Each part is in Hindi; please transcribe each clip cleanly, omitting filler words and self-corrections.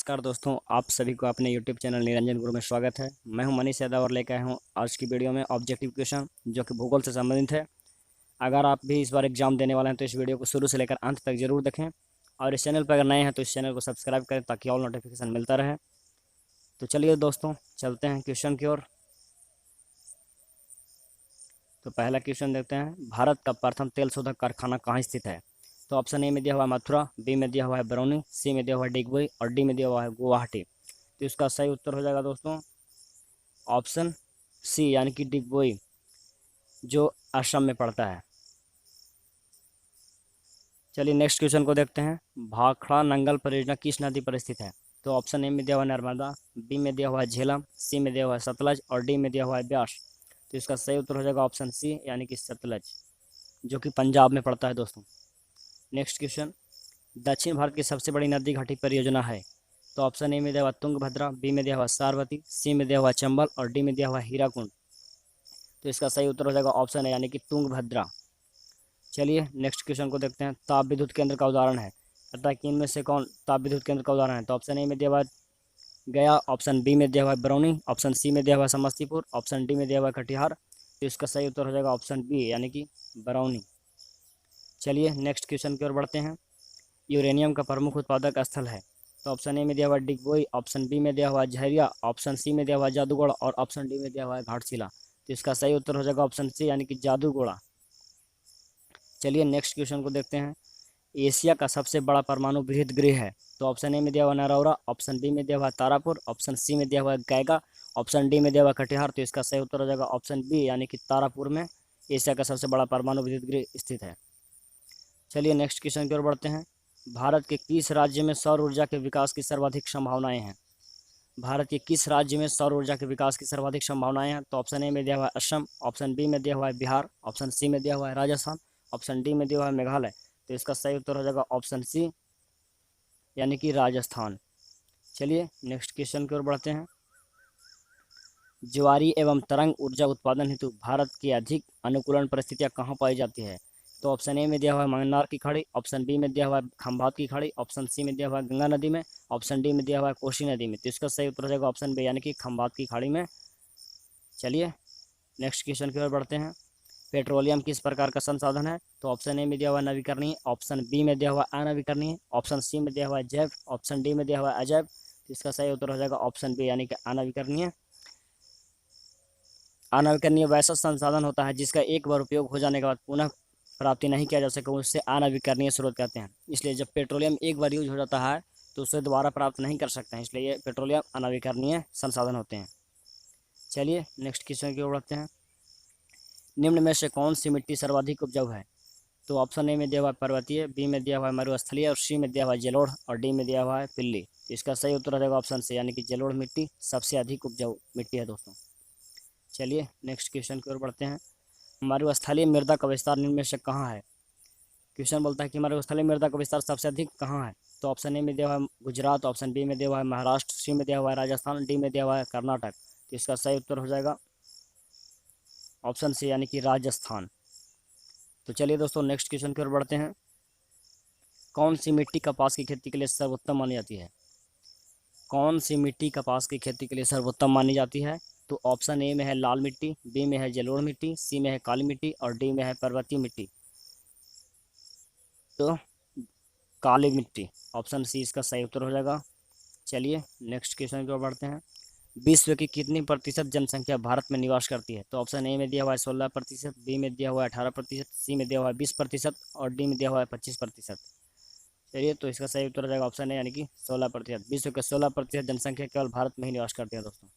नमस्कार दोस्तों, आप सभी को अपने YouTube चैनल निरंजन गुरु में स्वागत है। मैं हूं मनीष यादव और लेकर आया हूं आज की वीडियो में ऑब्जेक्टिव क्वेश्चन जो कि भूगोल से संबंधित है। अगर आप भी इस बार एग्जाम देने वाले हैं तो इस वीडियो को शुरू से लेकर अंत तक जरूर देखें और इस चैनल पर अगर नए हैं तो इस चैनल को सब्सक्राइब करें ताकि ऑल नोटिफिकेशन मिलता रहे। तो चलिए दोस्तों, चलते हैं क्वेश्चन की ओर। तो पहला क्वेश्चन देखते हैं, भारत का प्रथम तेल शोधक कारखाना कहाँ स्थित है? तो ऑप्शन ए में दिया हुआ है मथुरा, बी में दिया हुआ है बरौनी, सी में दिया हुआ है डिगबोई और डी में दिया हुआ है गुवाहाटी। तो इसका सही उत्तर हो जाएगा दोस्तों ऑप्शन सी यानी कि डिगबोई, जो असम में पड़ता है। चलिए नेक्स्ट क्वेश्चन को देखते हैं, भाखड़ा नंगल परियोजना किस नदी पर स्थित है? तो ऑप्शन ए में दिया हुआ है नर्मदा, बी में दिया हुआ है झेलम, सी में दिया हुआ है सतलज और डी में दिया हुआ है ब्यास। तो इसका सही उत्तर हो जाएगा ऑप्शन सी यानी कि सतलज, जो कि पंजाब में पड़ता है दोस्तों। नेक्स्ट क्वेश्चन, दक्षिण भारत की सबसे बड़ी नदी घाटी परियोजना है? तो ऑप्शन ए में दिया हुआ तुंगभद्रा, बी में दिया हुआ सारवती, सी में दिया हुआ चंबल और डी में दिया हुआ हीराकुंड। तो इसका सही उत्तर हो जाएगा ऑप्शन है यानी कि तुंगभद्रा। चलिए नेक्स्ट क्वेश्चन को देखते हैं, ताप विद्युत केंद्र का उदाहरण है, अतः कि इनमें से कौन ताप विद्युत केंद्र का उदाहरण है? तो ऑप्शन ए में दिया हुआ गया, ऑप्शन बी में दिया हुआ बरौनी, ऑप्शन सी में दिया हुआ समस्तीपुर, ऑप्शन डी में दिया हुआ कटिहार। तो इसका सही उत्तर हो जाएगा ऑप्शन बी यानी कि बरौनी। चलिए नेक्स्ट क्वेश्चन की ओर बढ़ते हैं, यूरेनियम का प्रमुख उत्पादक स्थल है? तो ऑप्शन ए में दिया हुआ डिगबोई, ऑप्शन बी में दिया हुआ झरिया, ऑप्शन सी में दिया हुआ जादूगोड़ा और ऑप्शन डी में दिया हुआ है घाटशिला। तो इसका सही उत्तर हो जाएगा ऑप्शन सी यानी कि जादूगोड़ा। चलिए नेक्स्ट क्वेश्चन को देखते हैं, एशिया का सबसे बड़ा परमाणु विद्युत गृह है? तो ऑप्शन ए में दिया हुआ नरौरा, ऑप्शन बी में दिया हुआ तारापुर, ऑप्शन सी में दिया हुआ गैगा, ऑप्शन डी में दिया हुआ कटिहार। तो इसका सही उत्तर हो जाएगा ऑप्शन बी यानी कि तारापुर में एशिया का सबसे बड़ा परमाणु विद्युत गृह स्थित है। चलिए नेक्स्ट क्वेश्चन की ओर बढ़ते हैं, भारत के किस राज्य में सौर ऊर्जा के विकास की सर्वाधिक संभावनाएं हैं? भारत के किस राज्य में सौर ऊर्जा के विकास की सर्वाधिक संभावनाएं हैं? तो ऑप्शन ए में दिया हुआ है असम, ऑप्शन बी में दिया हुआ है बिहार, ऑप्शन सी में दिया हुआ है राजस्थान, ऑप्शन डी में दिया हुआ है मेघालय। तो इसका सही उत्तर हो जाएगा ऑप्शन सी यानी कि राजस्थान। चलिए नेक्स्ट क्वेश्चन की ओर बढ़ते हैं, ज्वारीय एवं तरंग ऊर्जा उत्पादन हेतु भारत की अधिक अनुकूलन परिस्थितियां कहाँ पाई जाती है? तो ऑप्शन ए में दिया हुआ है मन्नार की खाड़ी, ऑप्शन बी में दिया हुआ है खंभात की खाड़ी, ऑप्शन सी में दिया हुआ है गंगा नदी में, ऑप्शन डी में दिया हुआ है कोसी नदी में। तो इसका सही उत्तर हो जाएगा ऑप्शन बी यानी कि खंभात की खाड़ी में। चलिए नेक्स्ट क्वेश्चन की ओर बढ़ते हैं, पेट्रोलियम किस प्रकार का संसाधन है? तो ऑप्शन ए में दिया हुआ है नवीकरणीय, ऑप्शन बी में दिया हुआ है अनवीकरणीय, ऑप्शन सी में दिया हुआ है जैव, ऑप्शन डी में दिया हुआ है अजैव। तो इसका सही उत्तर हो जाएगा ऑप्शन बी यानी कि अनवीकरणीय। अनवीकरणीय वैसा संसाधन होता है जिसका एक बार उपयोग हो जाने के बाद पुनः प्राप्ति नहीं किया जा सके, उससे अनवीकरणीय स्रोत कहते हैं। इसलिए जब पेट्रोलियम एक बार यूज हो जाता है तो उसे दोबारा प्राप्त नहीं कर सकते हैं, इसलिए ये पेट्रोलियम अनवीकरणीय संसाधन होते हैं। चलिए नेक्स्ट क्वेश्चन की ओर बढ़ते हैं, निम्न में से कौन सी मिट्टी सर्वाधिक उपजाऊ है? तो ऑप्शन ए में दिया हुआ है पर्वतीय, बी में दिया हुआ है मरुस्थलीय और सी में दिया हुआ है जलोढ़ और डी में दिया हुआ है पिल्ली। तो इसका सही उत्तर हो जाएगा ऑप्शन सी यानी कि जलोढ़ मिट्टी सबसे अधिक उपजाऊ मिट्टी है दोस्तों। चलिए नेक्स्ट क्वेश्चन की ओर बढ़ते हैं, मरुस्थलीय मृदा का विस्तार निम्न में से कहाँ है? क्वेश्चन बोलता है कि मरुस्थलीय मृदा का विस्तार सबसे अधिक कहाँ है? तो ऑप्शन ए में दिया हुआ है गुजरात, ऑप्शन बी में दिया हुआ है महाराष्ट्र, सी में दिया हुआ है राजस्थान, डी में दिया हुआ है कर्नाटक। तो इसका सही उत्तर हो जाएगा ऑप्शन सी यानी कि राजस्थान। तो चलिए दोस्तों नेक्स्ट क्वेश्चन की ओर बढ़ते हैं, कौन सी मिट्टी कपास की खेती के लिए सर्वोत्तम मानी जाती है? कौन सी मिट्टी कपास की खेती के लिए सर्वोत्तम मानी जाती है? तो ऑप्शन ए में है लाल मिट्टी, बी में है जलोढ़ मिट्टी, सी में है काली मिट्टी और डी में है पर्वतीय मिट्टी। तो काली मिट्टी, ऑप्शन सी इसका सही उत्तर हो जाएगा। चलिए नेक्स्ट क्वेश्चन की ओर बढ़ते हैं, विश्व की कितनी प्रतिशत जनसंख्या भारत में निवास करती है? तो ऑप्शन ए में दिया हुआ है 16%, बी में दिया हुआ है 18%, सी में दिया हुआ है 20% और डी में दिया हुआ है 25%। चलिए तो इसका सही उत्तर हो जाएगा ऑप्शन ए यानी कि 16%। विश्व के 16% जनसंख्या केवल भारत में ही निवास करती है दोस्तों।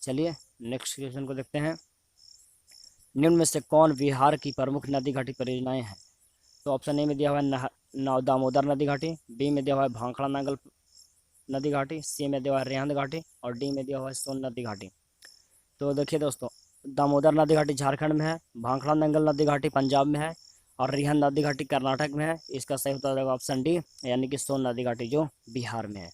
चलिए नेक्स्ट क्वेश्चन को देखते हैं, निम्न में से कौन बिहार की प्रमुख नदी घाटी परियोजनाएं हैं? तो ऑप्शन ए में दिया हुआ है दामोदर नदी घाटी, बी में दिया हुआ है भाखड़ा नांगल नदी घाटी, सी में दिया हुआ है रेहंद घाटी और डी में दिया हुआ है सोन नदी घाटी। तो देखिए दोस्तों, दामोदर नदी घाटी झारखंड में है, भाखड़ा नंगल नदी घाटी पंजाब में है और रिहंद नदी घाटी कर्नाटक में है। इसका सही उत्तर होगा ऑप्शन डी यानी कि सोन नदी घाटी जो बिहार में है।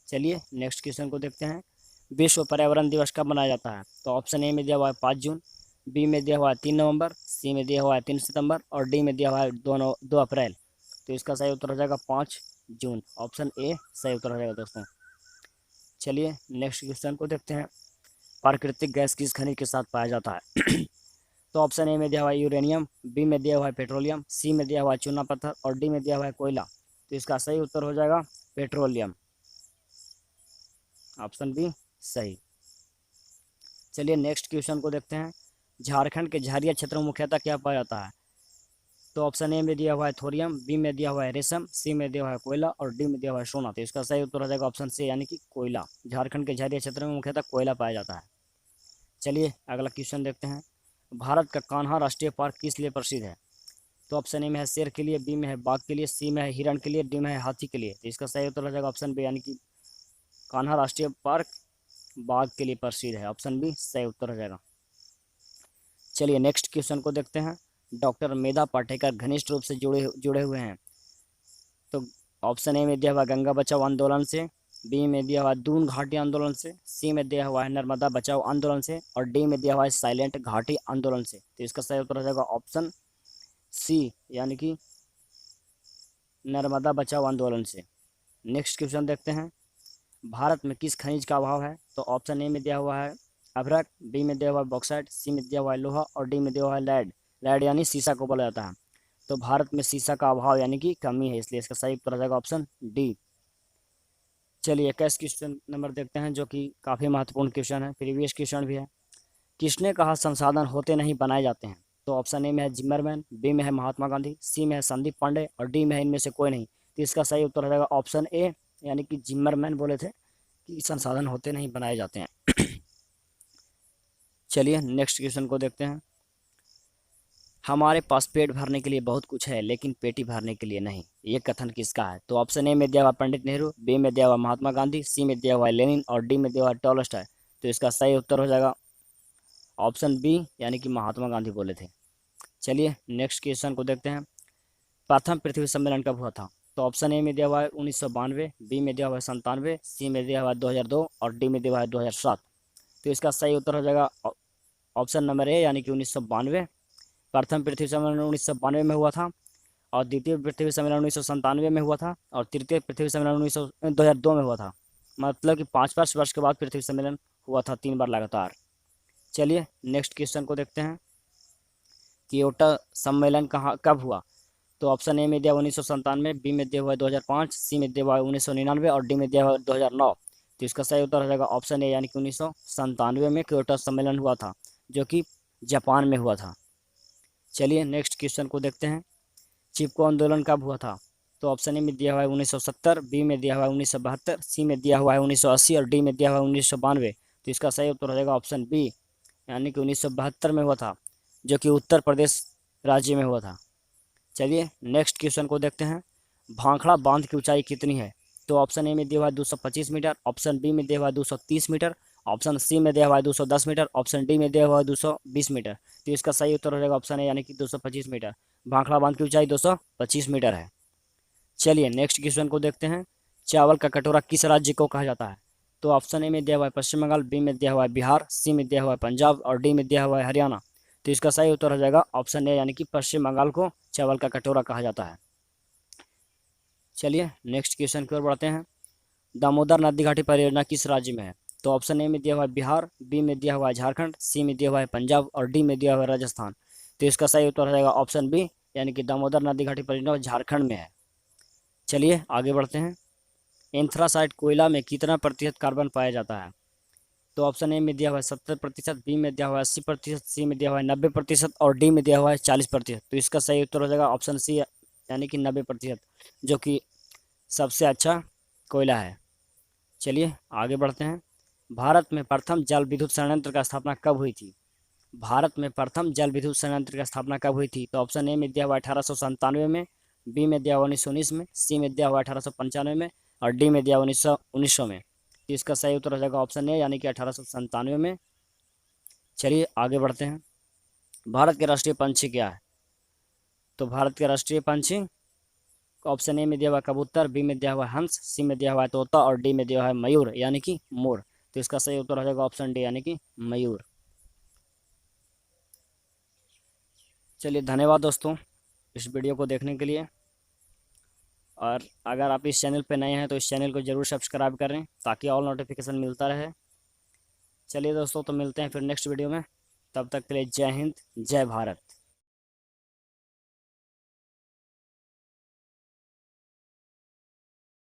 चलिए नेक्स्ट क्वेश्चन को देखते हैं, विश्व पर्यावरण दिवस कब मनाया जाता है? तो ऑप्शन ए में दिया हुआ है 5 जून, बी में दिया हुआ है 3 नवंबर, सी में दिया हुआ है 3 सितंबर और डी में दिया हुआ है 2 अप्रैल। तो इसका सही उत्तर हो जाएगा 5 जून। ऑप्शन ए सही उत्तर हो जाएगा दोस्तों। चलिए नेक्स्ट क्वेश्चन को देखते हैं। प्राकृतिक गैस किस खनिज के साथ पाया जाता है? तो ऑप्शन ए में दिया हुआ है यूरेनियम, बी में दिया हुआ है पेट्रोलियम, सी में दिया हुआ है चूना पत्थर और डी में दिया हुआ है कोयला। तो इसका सही उत्तर हो जाएगा पेट्रोलियम। ऑप्शन बी सही। चलिए नेक्स्ट क्वेश्चन को देखते हैं। झारखंड के झारिया क्षेत्र में मुख्यतः क्या पाया जाता है? तो ऑप्शन ए में दिया हुआ है थोरियम, बी में दिया हुआ है रेशम, सी में दिया हुआ है कोयला और डी में दिया हुआ है सोना। तो इसका सही उत्तर हो जाएगा ऑप्शन सी यानी कि कोयला। झारखंड के झारिया क्षेत्र में मुख्यतः कोयला पाया जाता है। चलिए अगला क्वेश्चन देखते हैं। भारत का कान्हा राष्ट्रीय पार्क किस लिए प्रसिद्ध है? तो ऑप्शन ए में है शेर के लिए, बी में है बाघ के लिए, सी में है हिरण के लिए, डी में है हाथी के लिए। तो इसका सही उत्तर हो जाएगा ऑप्शन बी यानी कि कान्हा राष्ट्रीय पार्क बाघ के लिए प्रसिद्ध है। ऑप्शन बी सही उत्तर हो जाएगा। चलिए नेक्स्ट क्वेश्चन को देखते हैं। डॉक्टर मेधा पाटेकर घनिष्ठ रूप से जुड़े हुए हैं। तो ऑप्शन ए में दिया हुआ गंगा बचाओ आंदोलन से, बी में दिया हुआ दून घाटी आंदोलन से, सी में दिया हुआ है नर्मदा बचाओ आंदोलन से और डी में दिया हुआ है साइलेंट घाटी आंदोलन से। तो इसका सही उत्तर हो जाएगा ऑप्शन सी यानी कि नर्मदा बचाओ आंदोलन से। नेक्स्ट क्वेश्चन देखते हैं। भारत में किस खनिज का अभाव है? तो ऑप्शन ए में दिया हुआ है अभ्रक, बी में दिया हुआ है बॉक्साइट, सी में दिया हुआ है लोहा और डी में दिया हुआ है लेड। लेड यानी सीसा को बोला जाता है। तो भारत में सीसा का अभाव यानी कि कमी है, इसलिए इसका सही उत्तर हो जाएगा ऑप्शन डी। चलिए 21 क्वेश्चन नंबर देखते हैं जो कि काफ़ी महत्वपूर्ण क्वेश्चन है, प्रीवियस क्वेश्चन भी है। किसने कहा संसाधन होते नहीं बनाए जाते हैं? तो ऑप्शन ए में है जिम्मरमैन, बी में है महात्मा गांधी, सी में है संदीप पांडे और डी में है इनमें से कोई नहीं। तो इसका सही उत्तर हो जाएगा ऑप्शन ए यानी कि जिम्मरमैन बोले थे कि संसाधन होते नहीं बनाए जाते हैं। चलिए नेक्स्ट क्वेश्चन को देखते हैं। हमारे पास पेट भरने के लिए बहुत कुछ है लेकिन पेटी भरने के लिए नहीं, ये कथन किसका है? तो ऑप्शन ए में दिया हुआ पंडित नेहरू, बी में दिया हुआ महात्मा गांधी, सी में दिया हुआ लेनिन और डी में दिया हुआ टॉलस्टॉय। तो इसका सही उत्तर हो जाएगा ऑप्शन बी यानी कि महात्मा गांधी बोले थे। चलिए नेक्स्ट क्वेश्चन को देखते हैं। प्रथम पृथ्वी सम्मेलन कब हुआ था? तो ऑप्शन ए में दिया हुआ है 1992, बी में दिया हुआ है 97, सी में दिया हुआ है 2002 और डी में दिया हुआ है 2007। तो इसका सही उत्तर हो जाएगा ऑप्शन नंबर ए यानी कि 1992। प्रथम पृथ्वी सम्मेलन 1992 में हुआ था और द्वितीय पृथ्वी सम्मेलन 1997 में हुआ था और तृतीय पृथ्वी सम्मेलन 2002 में हुआ था। मतलब कि 5-5 वर्ष के बाद पृथ्वी सम्मेलन हुआ था, 3 बार लगातार। चलिए नेक्स्ट क्वेश्चन को देखते हैं। कियोटो सम्मेलन कब हुआ? तो ऑप्शन ए में दिया 1997, बी में दिया हुआ है 2005, सी में दिया हुआ है 1999 और डी में दिया हुआ है 2009। तो इसका सही उत्तर हो जाएगा ऑप्शन ए यानी कि 1997 में कियोटो सम्मेलन हुआ था जो कि जापान में हुआ था। चलिए नेक्स्ट क्वेश्चन को देखते हैं। चिपको आंदोलन कब हुआ था? तो ऑप्शन ए में दिया हुआ है 1970, बी में दिया हुआ है 1972, सी में दिया हुआ है 1980 और डी में दिया हुआ है 1992। तो इसका सही उत्तर हो जाएगा ऑप्शन बी यानी कि 1972 में हुआ था जो कि उत्तर प्रदेश राज्य में हुआ था। चलिए नेक्स्ट क्वेश्चन को देखते हैं। भाखड़ा बांध की ऊंचाई कितनी है? तो ऑप्शन ए में दिया हुआ है 225 मीटर, ऑप्शन बी में दिया हुआ है 230 मीटर, ऑप्शन सी में दिया हुआ है 210 मीटर, ऑप्शन डी में दिया हुआ है 220 मीटर। तो इसका सही उत्तर हो जाएगा ऑप्शन ए यानी कि 225 मीटर। भाखड़ा बांध की ऊंचाई 225 मीटर है। चलिए नेक्स्ट क्वेश्चन को देखते हैं। चावल का कटोरा किस राज्य को कहा जाता है? तो ऑप्शन ए में दिया हुआ है पश्चिम बंगाल, बी में दिया हुआ है बिहार, सी में दिया हुआ है पंजाब और डी में दिया हुआ है हरियाणा। तो इसका सही उत्तर हो जाएगा ऑप्शन ए यानी कि पश्चिम बंगाल को चावल का कटोरा कहा जाता है। चलिए नेक्स्ट क्वेश्चन की ओर बढ़ते हैं। दामोदर नदी घाटी परियोजना किस राज्य में है? तो ऑप्शन ए में दिया हुआ है बिहार, बी में दिया हुआ है झारखंड, सी में दिया हुआ है पंजाब और डी में दिया हुआ है राजस्थान। तो इसका सही उत्तर हो जाएगा ऑप्शन बी यानी कि दामोदर नदी घाटी परियोजना झारखंड में है। चलिए आगे बढ़ते हैं। एंथ्रासाइट कोयला में कितना प्रतिशत कार्बन पाया जाता है? तो ऑप्शन ए में दिया हुआ है 70%, बी में दिया हुआ है 80%, सी में दिया हुआ है 90% और डी में दिया हुआ है 40%। तो इसका सही उत्तर हो जाएगा ऑप्शन सी यानी कि 90%, जो कि सबसे अच्छा कोयला है। चलिए आगे बढ़ते हैं। भारत में प्रथम जल विद्युत संयंत्र का स्थापना कब हुई थी? भारत में प्रथम जल विद्युत संयंत्र की स्थापना कब हुई थी? तो ऑप्शन ए में दिया हुआ 1897 में, बी में दिया हुआ 1919 में, सी में दिया हुआ 1895 में और डी में दिया हुआ 1900 में। तो इसका सही उत्तर हो जाएगा ऑप्शन ए यानी कि 1897 में। चलिए आगे बढ़ते हैं। भारत के राष्ट्रीय पंछी क्या है? तो भारत के राष्ट्रीय पंछी ऑप्शन ए में दिया हुआ कबूतर, बी में दिया हुआ हंस, सी में दिया हुआ है तोता और डी में दिया हुआ है मयूर यानी कि मोर। तो इसका सही उत्तर हो जाएगा ऑप्शन डी यानी कि मयूर। चलिए धन्यवाद दोस्तों इस वीडियो को देखने के लिए। और अगर आप इस चैनल पे नए हैं तो इस चैनल को ज़रूर सब्सक्राइब करें ताकि ऑल नोटिफिकेशन मिलता रहे। चलिए दोस्तों, तो मिलते हैं फिर नेक्स्ट वीडियो में। तब तक के लिए जय हिंद, जय भारत।